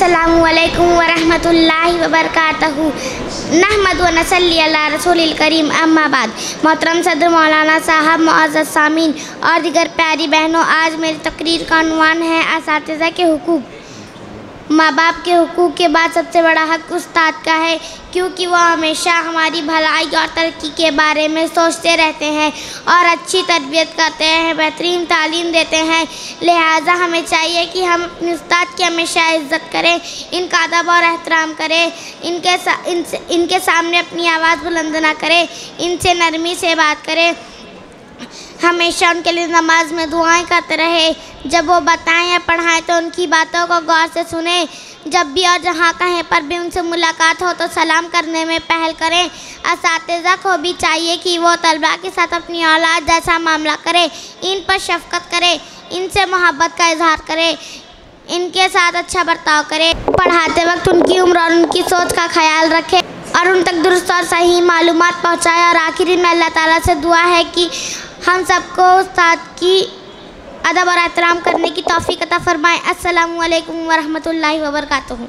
अस्सलामुअलैकुम वरहमतुल्लाहि वबरकातहू। नहमदु व नसल्ली अला रसूलिल करीम, अम्मा बाद। मोहतरम सदर मौलाना साहब, मुअज़्ज़ज़ सामीन और दीगर प्यारी बहनों, आज मेरी तकरीर का उन्वान है असातिज़ा के हुकूक। माँ बाप के हुकूक के बाद सबसे बड़ा हक़ उस्ताद का है, क्योंकि वह हमेशा हमारी भलाई और तरक्की के बारे में सोचते रहते हैं और अच्छी तरबियत करते हैं, बेहतरीन तालीम देते हैं। लिहाजा हमें चाहिए कि हम अपने उस्ताद की हमेशा इज़्ज़त करें, इनका अदब और एहतराम करें, इनके सामने अपनी आवाज़ बुलंद ना करें, इनसे नरमी से बात करें, हमेशा उनके लिए नमाज में दुआएं करते रहे। जब वो बताएं या पढ़ाएं तो उनकी बातों को गौर से सुने। जब भी और जहाँ कहीं पर भी उनसे मुलाकात हो तो सलाम करने में पहल करें। असातिज़ा को भी चाहिए कि वो तलबा के साथ अपनी औलाद जैसा मामला करे, इन पर शफ़क़त करे, इनसे मोहब्बत का इजहार करे, इनके साथ अच्छा बर्ताव करे। पढ़ाते वक्त उनकी उम्र और उनकी सोच का ख्याल रखें और उन तक दुरुस्त और सही मालूमात पहुँचाएँ। और आखिरी में अल्लाह ताला से दुआ है कि हम सबको उस्ताद की अदब और एहतराम करने की तौफ़ीक़ अता फ़रमाएँ। अस्सलामु अलैकुम वरहमतुल्लाहि वबरकातुहू।